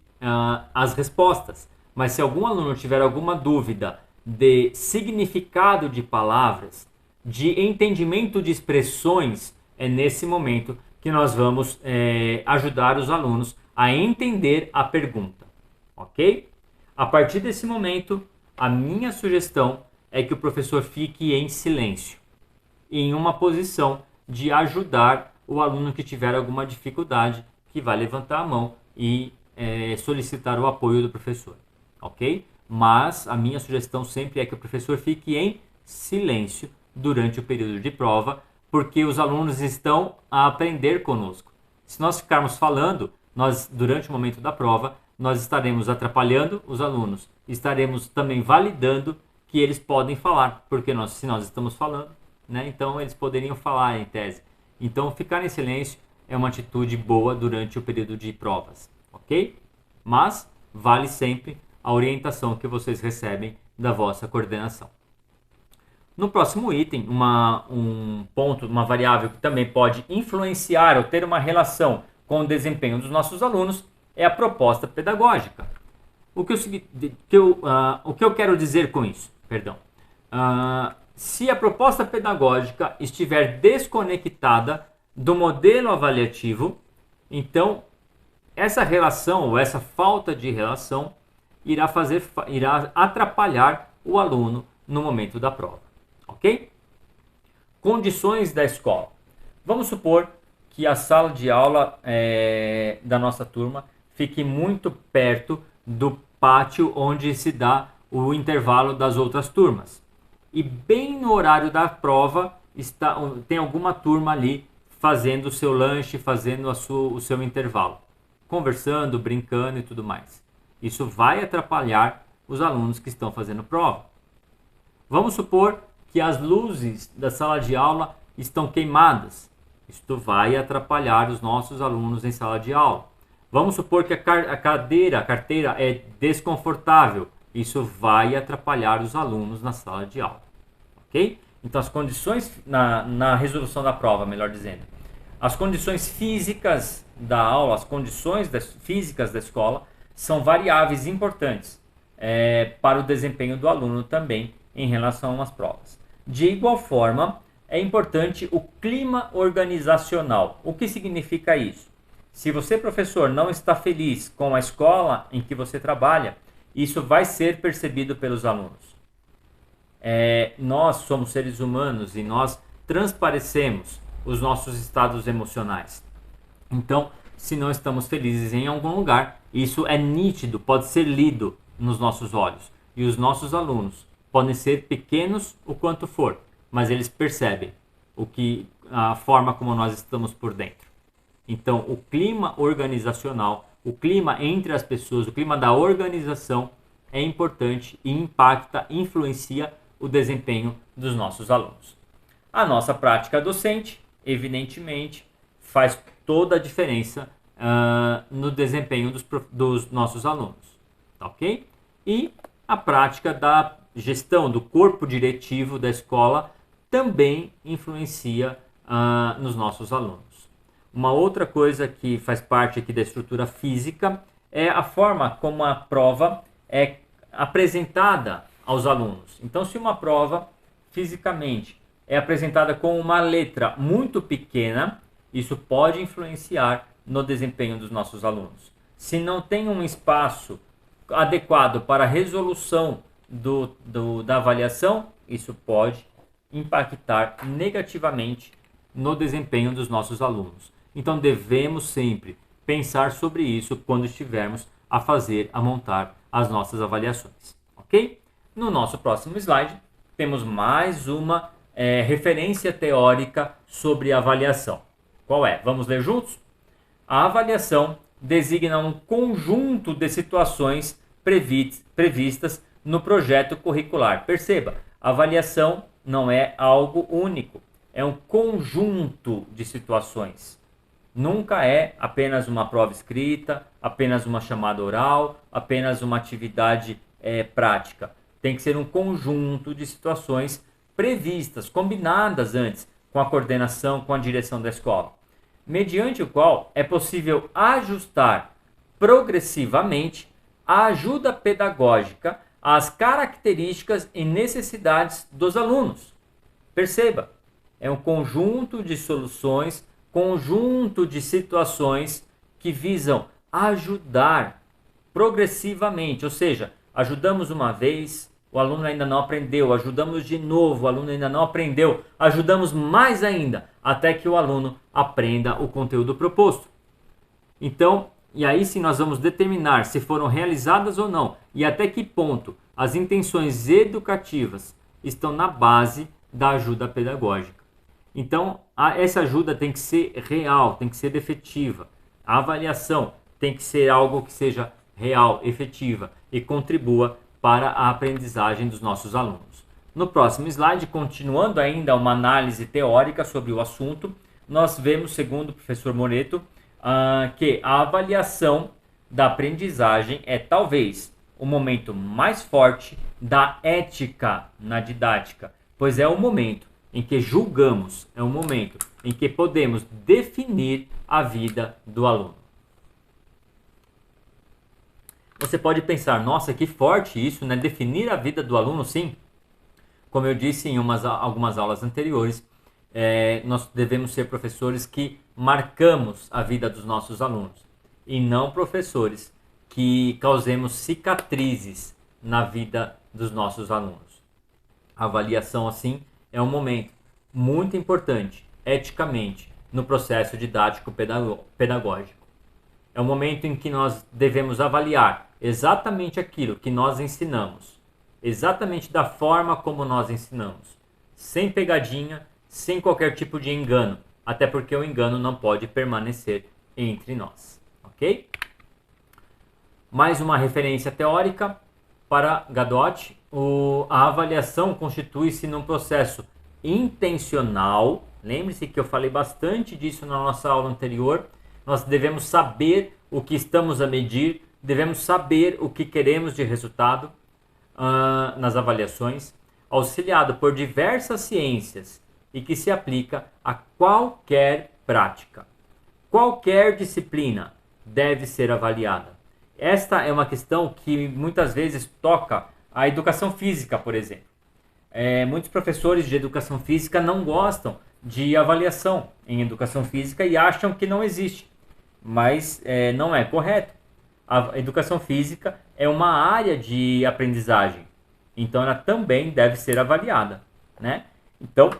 as respostas, mas se algum aluno tiver alguma dúvida de significado de palavras, de entendimento de expressões, é nesse momento que nós vamos ajudar os alunos a entender a pergunta, ok? A partir desse momento, a minha sugestão é que o professor fique em silêncio, em uma posição de ajudar o aluno que tiver alguma dificuldade, que vai levantar a mão e solicitar o apoio do professor, ok? Mas a minha sugestão sempre é que o professor fique em silêncio durante o período de prova, porque os alunos estão a aprender conosco. Se nós ficarmos falando, durante o momento da prova, nós estaremos atrapalhando os alunos, estaremos também validando que eles podem falar, porque se nós estamos falando, né, então eles poderiam falar em tese. Então ficar em silêncio é uma atitude boa durante o período de provas, ok? Mas vale sempre a orientação que vocês recebem da vossa coordenação. No próximo item, um ponto, uma variável que também pode influenciar ou ter uma relação com o desempenho dos nossos alunos é a proposta pedagógica. O que eu quero dizer com isso? Perdão. Se a proposta pedagógica estiver desconectada do modelo avaliativo, então essa relação ou essa falta de relação irá atrapalhar o aluno no momento da prova, ok? Condições da escola. Vamos supor que a sala de aula da nossa turma fique muito perto do pátio onde se dá o intervalo das outras turmas. E bem no horário da prova tem alguma turma ali fazendo o seu lanche, fazendo o seu intervalo, conversando, brincando e tudo mais. Isso vai atrapalhar os alunos que estão fazendo prova. Vamos supor que as luzes da sala de aula estão queimadas. Isto vai atrapalhar os nossos alunos em sala de aula. Vamos supor que a carteira é desconfortável. Isso vai atrapalhar os alunos na sala de aula. Ok? Então as condições, na resolução da prova, melhor dizendo, as condições físicas da aula, as condições físicas da escola são variáveis importantes para o desempenho do aluno também em relação às provas. De igual forma, é importante o clima organizacional. O que significa isso? Se você, professor, não está feliz com a escola em que você trabalha, isso vai ser percebido pelos alunos. Nós somos seres humanos e nós transparecemos os nossos estados emocionais. Então, se não estamos felizes em algum lugar, isso é nítido, pode ser lido nos nossos olhos. E os nossos alunos podem ser pequenos o quanto for, mas eles percebem a forma como nós estamos por dentro. Então, o clima organizacional, o clima entre as pessoas, o clima da organização é importante e impacta, influencia o desempenho dos nossos alunos. A nossa prática docente, evidentemente, faz toda a diferença no desempenho dos nossos alunos, tá ok? E a prática da gestão do corpo diretivo da escola também influencia nos nossos alunos. Uma outra coisa que faz parte aqui da estrutura física é a forma como a prova é apresentada aos alunos. Então, se uma prova fisicamente é apresentada com uma letra muito pequena, isso pode influenciar no desempenho dos nossos alunos. Se não tem um espaço adequado para a resolução da avaliação, isso pode impactar negativamente no desempenho dos nossos alunos. Então devemos sempre pensar sobre isso quando estivermos a montar as nossas avaliações, ok? No nosso próximo slide, temos mais uma referência teórica sobre avaliação. Qual é? Vamos ler juntos? A avaliação designa um conjunto de situações previstas no projeto curricular. Perceba, a avaliação não é algo único, é um conjunto de situações. Nunca é apenas uma prova escrita, apenas uma chamada oral, apenas uma atividade prática. Tem que ser um conjunto de situações previstas, combinadas antes com a coordenação, com a direção da escola, mediante o qual é possível ajustar progressivamente a ajuda pedagógica às características e necessidades dos alunos. Perceba, é um conjunto de soluções, conjunto de situações que visam ajudar progressivamente, ou seja, ajudamos uma vez, o aluno ainda não aprendeu, ajudamos de novo, o aluno ainda não aprendeu, ajudamos mais ainda, até que o aluno aprenda o conteúdo proposto. Então, e aí sim nós vamos determinar se foram realizadas ou não, e até que ponto as intenções educativas estão na base da ajuda pedagógica. Então, essa ajuda tem que ser real, tem que ser efetiva. A avaliação tem que ser algo que seja real, efetiva e contribua para a aprendizagem dos nossos alunos. No próximo slide, continuando ainda uma análise teórica sobre o assunto, nós vemos, segundo o professor Moreto, que a avaliação da aprendizagem é talvez o momento mais forte da ética na didática, pois é o momento em que julgamos, é o momento em que podemos definir a vida do aluno. Você pode pensar, nossa, que forte isso, né? Definir a vida do aluno, sim. Como eu disse em algumas aulas anteriores, nós devemos ser professores que marcamos a vida dos nossos alunos e não professores que causemos cicatrizes na vida dos nossos alunos. A avaliação, assim, é um momento muito importante, eticamente, no processo didático pedagógico. É um momento em que nós devemos avaliar exatamente aquilo que nós ensinamos, exatamente da forma como nós ensinamos, sem pegadinha, sem qualquer tipo de engano, até porque o engano não pode permanecer entre nós, ok? Mais uma referência teórica para Gadot. A avaliação constitui-se num processo intencional. Lembre-se que eu falei bastante disso na nossa aula anterior. Nós devemos saber o que estamos a medir, devemos saber o que queremos de resultado nas avaliações, auxiliado por diversas ciências e que se aplica a qualquer prática. Qualquer disciplina deve ser avaliada. Esta é uma questão que muitas vezes toca a educação física, por exemplo. Muitos professores de educação física não gostam de avaliação em educação física e acham que não existe, mas não é correto. A educação física é uma área de aprendizagem, então ela também deve ser avaliada, né? Então,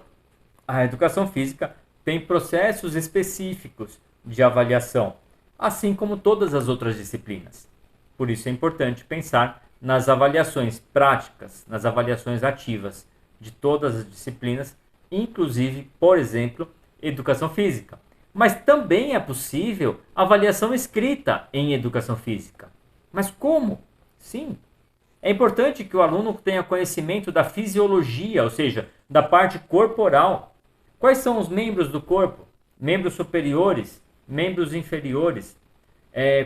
a educação física tem processos específicos de avaliação, assim como todas as outras disciplinas. Por isso é importante pensar nas avaliações práticas, nas avaliações ativas de todas as disciplinas, inclusive, por exemplo, educação física. Mas também é possível avaliação escrita em educação física. Mas como? Sim. É importante que o aluno tenha conhecimento da fisiologia, ou seja, da parte corporal. Quais são os membros do corpo? Membros superiores, membros inferiores?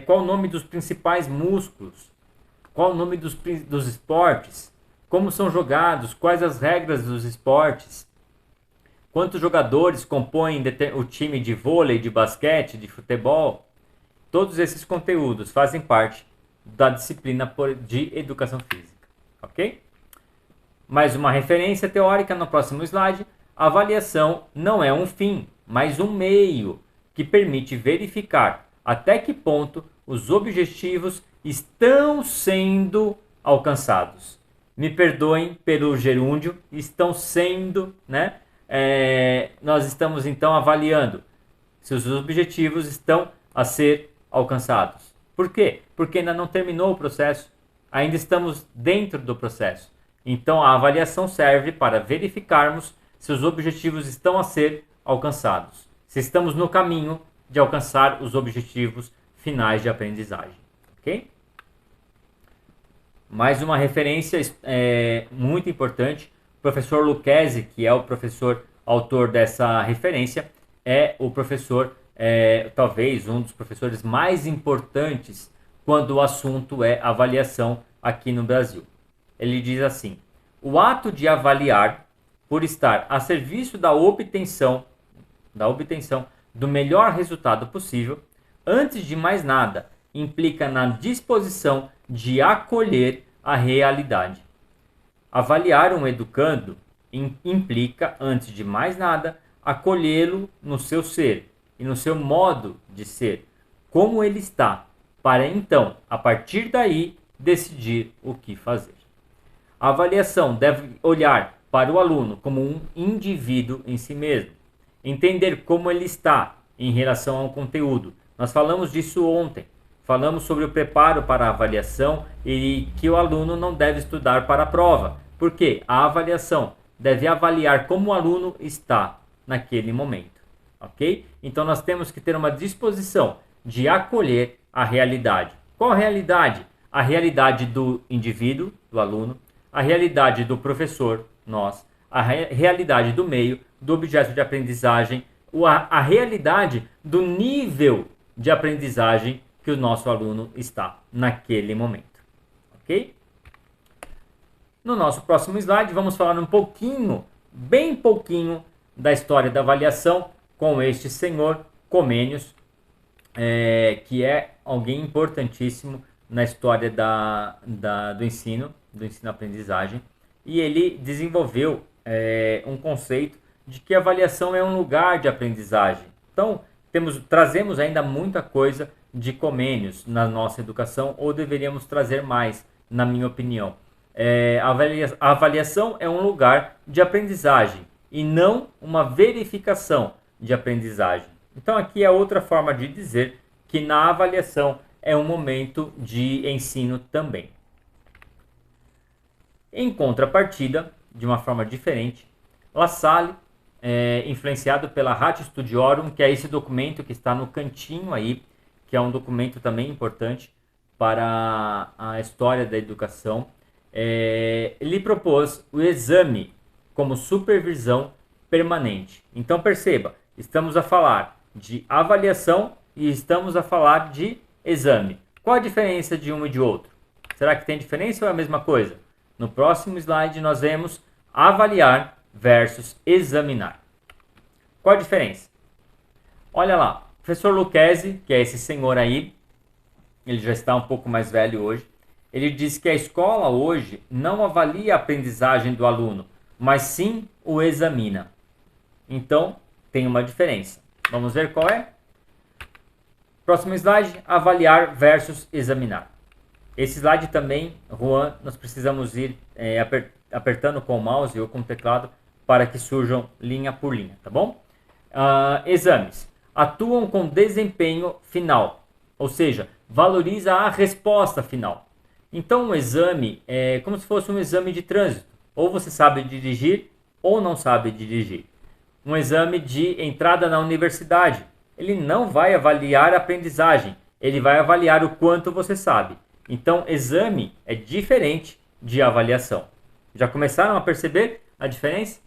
Qual o nome dos principais músculos? Qual o nome dos esportes? Como são jogados? Quais as regras dos esportes? Quantos jogadores compõem o time de vôlei, de basquete, de futebol? Todos esses conteúdos fazem parte da disciplina de educação física, ok? Mais uma referência teórica no próximo slide. A avaliação não é um fim, mas um meio que permite verificar até que ponto os objetivos estão sendo alcançados. Me perdoem pelo gerúndio, estão sendo, né? Nós estamos então avaliando se os objetivos estão a ser alcançados. Por quê? Porque ainda não terminou o processo, ainda estamos dentro do processo. Então a avaliação serve para verificarmos se os objetivos estão a ser alcançados, se estamos no caminho de alcançar os objetivos finais de aprendizagem, ok? Mais uma referência muito importante. O professor Lucchesi, que é o professor autor dessa referência, é o professor talvez um dos professores mais importantes quando o assunto é avaliação aqui no Brasil. Ele diz assim: o ato de avaliar, por estar a serviço da obtenção do melhor resultado possível, antes de mais nada, implica na disposição de acolher a realidade. Avaliar um educando implica, antes de mais nada, acolhê-lo no seu ser e no seu modo de ser, como ele está, para então, a partir daí, decidir o que fazer. A avaliação deve olhar para o aluno como um indivíduo em si mesmo, entender como ele está em relação ao conteúdo. Nós falamos disso ontem. Falamos sobre o preparo para a avaliação e que o aluno não deve estudar para a prova, porque a avaliação deve avaliar como o aluno está naquele momento, ok? Então nós temos que ter uma disposição de acolher a realidade. Qual a realidade? A realidade do indivíduo, do aluno, a realidade do professor, nós, a realidade do meio, do objeto de aprendizagem, a realidade do nível de aprendizagem que o nosso aluno está naquele momento, ok? No nosso próximo slide vamos falar um pouquinho, bem pouquinho, da história da avaliação com este senhor Comênios, que é alguém importantíssimo na história do ensino-aprendizagem, e ele desenvolveu um conceito de que a avaliação é um lugar de aprendizagem. Então, trazemos ainda muita coisa de Comênios na nossa educação, ou deveríamos trazer mais, na minha opinião. A avaliação é um lugar de aprendizagem e não uma verificação de aprendizagem. Então aqui é outra forma de dizer que na avaliação é um momento de ensino também. Em contrapartida, de uma forma diferente, La Salle, influenciado pela Ratio Studiorum, que é esse documento que está no cantinho aí, que é um documento também importante para a história da educação, ele propôs o exame como supervisão permanente. Então perceba, estamos a falar de avaliação e estamos a falar de exame. Qual a diferença de um e de outro? Será que tem diferença ou é a mesma coisa? No próximo slide nós vemos avaliar versus examinar. Qual a diferença? Olha lá, o professor Lucchesi, que é esse senhor aí, ele já está um pouco mais velho hoje, ele diz que a escola hoje não avalia a aprendizagem do aluno, mas sim o examina. Então, tem uma diferença. Vamos ver qual é? Próximo slide, avaliar versus examinar. Esse slide também, Juan, nós precisamos ir apertando com o mouse ou com o teclado para que surjam linha por linha, tá bom? Exames. Atuam com desempenho final, ou seja, valoriza a resposta final. Então, um exame é como se fosse um exame de trânsito. Ou você sabe dirigir ou não sabe dirigir. Um exame de entrada na universidade. Ele não vai avaliar a aprendizagem, ele vai avaliar o quanto você sabe. Então, exame é diferente de avaliação. Já começaram a perceber a diferença?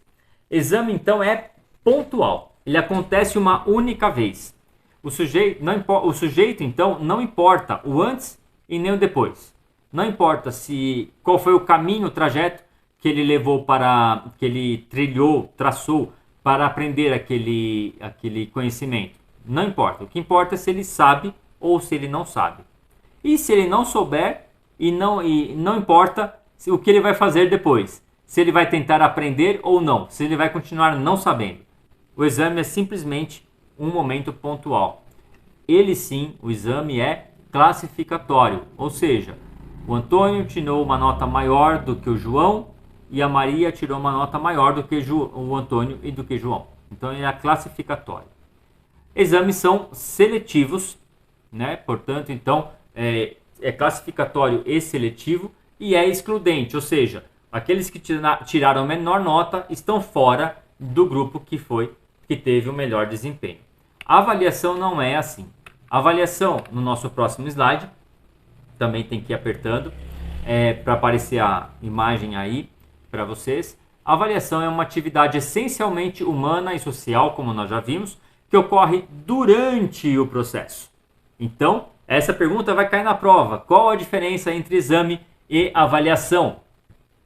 Exame, então, é pontual. Ele acontece uma única vez. O sujeito, então, não importa o antes e nem o depois. Não importa qual foi o caminho, o trajeto que ele levou que ele traçou para aprender aquele conhecimento. Não importa. O que importa é se ele sabe ou se ele não sabe. E se ele não souber, e não importa o que ele vai fazer depois. Se ele vai tentar aprender ou não. Se ele vai continuar não sabendo. O exame é simplesmente um momento pontual. Ele sim, o exame é classificatório. Ou seja, o Antônio tirou uma nota maior do que o João e a Maria tirou uma nota maior do que o Antônio e do que João. Então ele é classificatório. Exames são seletivos, né? Portanto, então é classificatório e seletivo, e é excludente, ou seja, aqueles que tiraram a menor nota estão fora do grupo que teve o melhor desempenho. A avaliação não é assim. A avaliação, no nosso próximo slide, também tem que ir apertando para aparecer a imagem aí para vocês. A avaliação é uma atividade essencialmente humana e social, como nós já vimos, que ocorre durante o processo. Então, essa pergunta vai cair na prova. Qual a diferença entre exame e avaliação?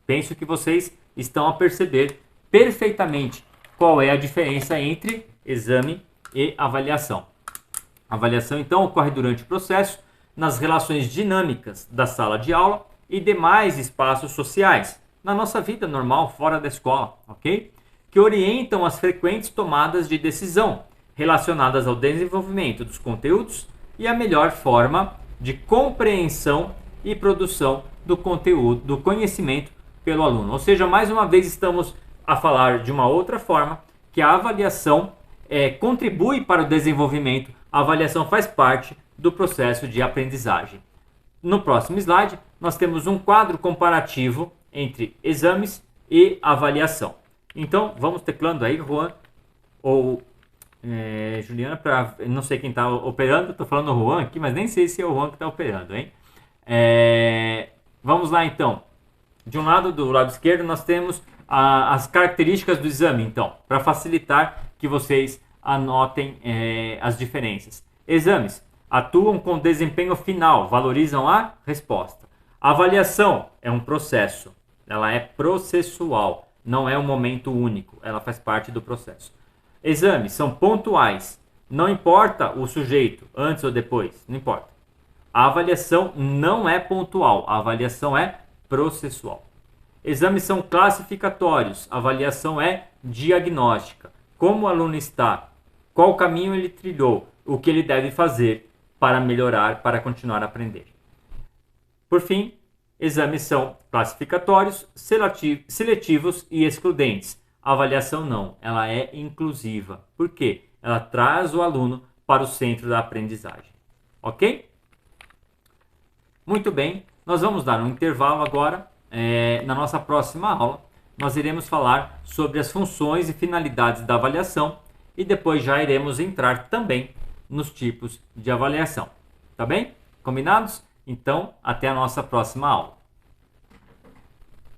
Penso que vocês estão a perceber perfeitamente qual é a diferença entre exame e avaliação. A avaliação, então, ocorre durante o processo, nas relações dinâmicas da sala de aula e demais espaços sociais, na nossa vida normal, fora da escola, ok? Que orientam as frequentes tomadas de decisão relacionadas ao desenvolvimento dos conteúdos e a melhor forma de compreensão e produção do conteúdo, do conhecimento pelo aluno. Ou seja, mais uma vez estamos a falar de uma outra forma, que a avaliação contribui para o desenvolvimento, a avaliação faz parte do processo de aprendizagem. No próximo slide, nós temos um quadro comparativo entre exames e avaliação. Então, vamos teclando aí, Juan, ou Juliana, para não sei quem está operando, estou falando o Juan aqui, mas nem sei se é o Juan que está operando, hein? Vamos lá então. De um lado, do lado esquerdo, nós temos as características do exame, então, para facilitar que vocês anotem as diferenças. Exames atuam com desempenho final, valorizam a resposta. A avaliação é um processo, ela é processual, não é um momento único, ela faz parte do processo. Exames são pontuais, não importa o sujeito, antes ou depois, não importa. A avaliação não é pontual, a avaliação é processual. Exames são classificatórios, a avaliação é diagnóstica. Como o aluno está, qual caminho ele trilhou, o que ele deve fazer para melhorar, para continuar a aprender. Por fim, exames são classificatórios, seletivos e excludentes. A avaliação não, ela é inclusiva. Por quê? Ela traz o aluno para o centro da aprendizagem. Ok? Muito bem, nós vamos dar um intervalo agora. Na nossa próxima aula, nós iremos falar sobre as funções e finalidades da avaliação e depois já iremos entrar também nos tipos de avaliação. Tá bem? Combinados? Então, até a nossa próxima aula.